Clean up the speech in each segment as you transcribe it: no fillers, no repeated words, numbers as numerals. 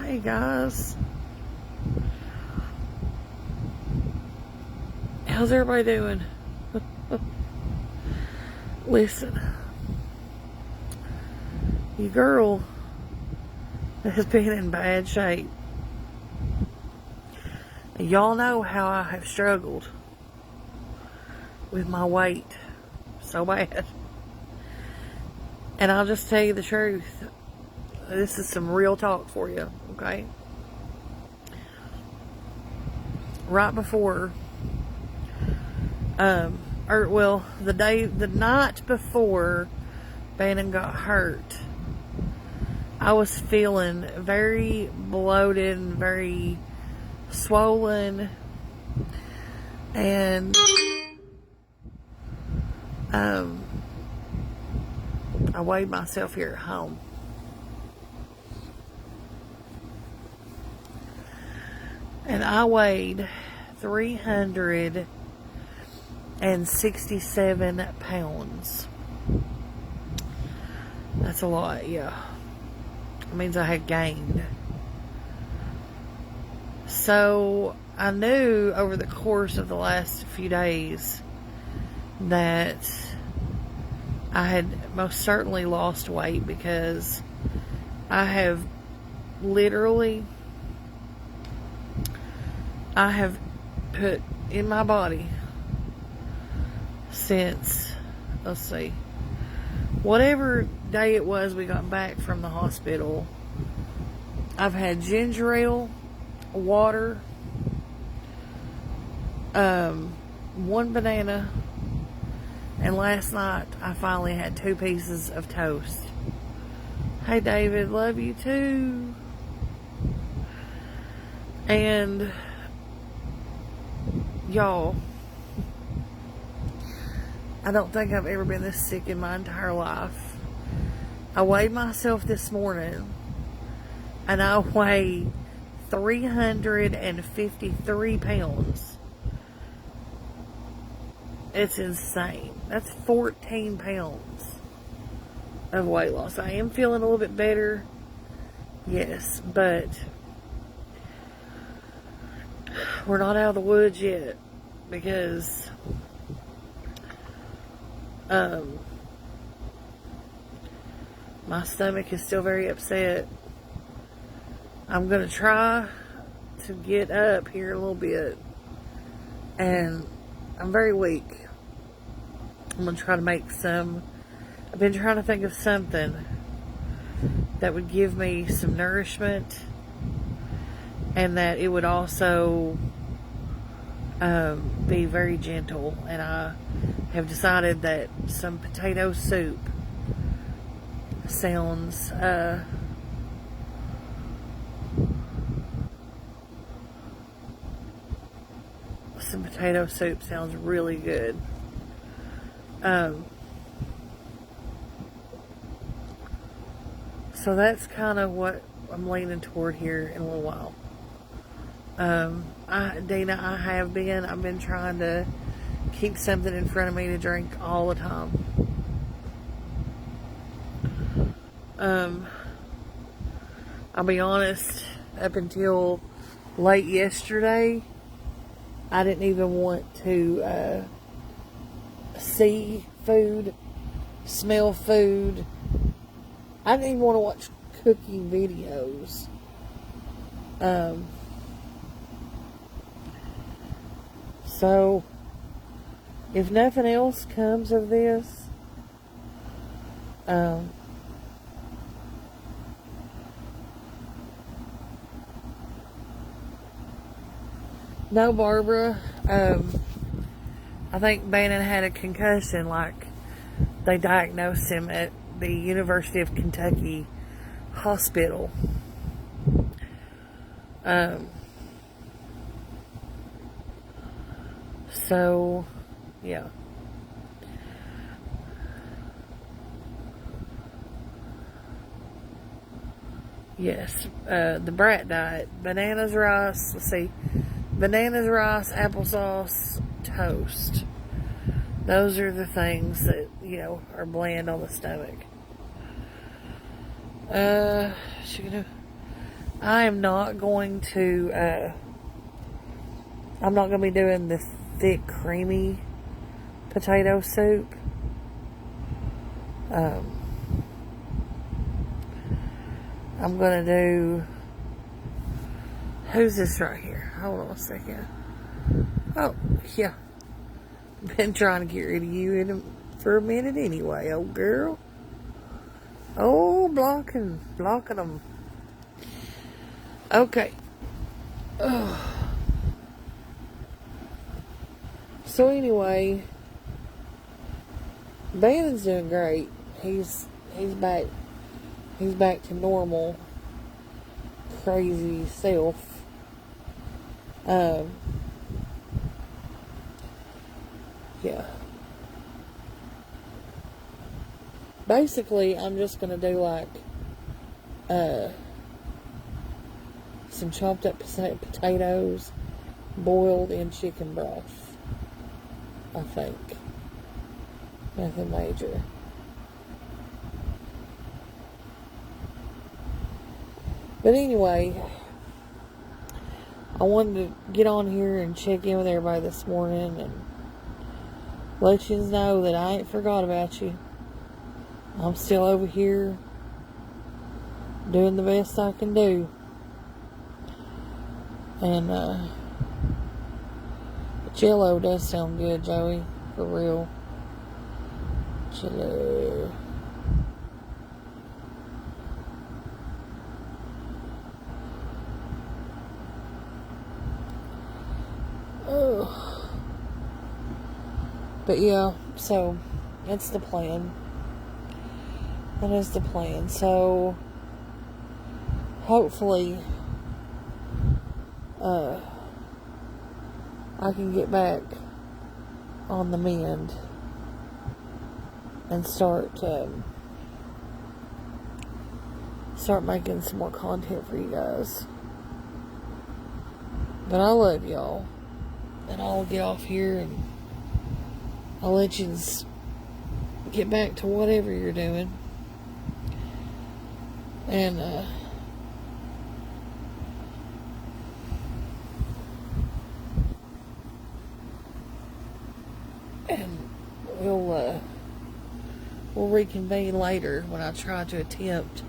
Hey guys, how's everybody doing? Listen, your girl has been in bad shape. Y'all know how I have struggled with my weight so bad. And I'll just tell you the truth. This is some real talk for you, okay? Right before, the night before Bannon got hurt, I was feeling very bloated and very swollen, and I weighed myself here at home. And I weighed 367 pounds. That's a lot, yeah. It means I had gained. So I knew over the course of the last few days that I had most certainly lost weight, because I have put in my body since, let's see, whatever day it was we got back from the hospital, I've had ginger ale, water, one banana, and last night I finally had 2 pieces of toast. Hey David, love you too. And y'all, I don't think I've ever been this sick in my entire life. I weighed myself this morning, and I weighed 353 pounds. It's insane. That's 14 pounds of weight loss. I am feeling a little bit better, yes, but we're not out of the woods yet, because my stomach is still very upset. I'm going to try to get up here a little bit, and I'm very weak. I'm going to try to make some, I've been trying to think of something that would give me some nourishment, and that it would also be very gentle. And I have decided that some potato soup sounds really good. So that's kind of what I'm leaning toward here in a little while. I've been trying to keep something in front of me to drink all the time. I'll be honest, up until late yesterday, I didn't even want to see food, smell food. I didn't even want to watch cooking videos. So, if nothing else comes of this, no, Barbara, I think Bannon had a concussion, like they diagnosed him at the University of Kentucky hospital. So, yeah. Yes, the brat diet. Bananas, rice, applesauce, toast. Those are the things that, are bland on the stomach. I am not going to, I'm not going to be doing the thick, creamy potato soup. I'm going to do, who's this right here? Hold on a second. Oh, yeah. Been trying to get rid of you for a minute anyway, old girl. Oh, blocking them. Okay. Ugh. So anyway, Bannon's doing great. He's back. He's back to normal, crazy self. Yeah. Basically, I'm just gonna do like some chopped up potatoes boiled in chicken broth. I think. Nothing major. But anyway, I wanted to get on here and check in with everybody this morning and let you know that I ain't forgot about you. I'm still over here doing the best I can do. And Jello does sound good, Joey. For real. Jello. Oh. But yeah, so that's the plan. That is the plan. So hopefully I can get back on the mend and start making some more content for you guys. But I love y'all, and I'll get off here and I'll let you get back to whatever you're doing. And we'll reconvene later when I try to attempt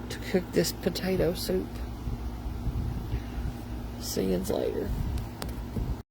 to cook this potato soup. See you later.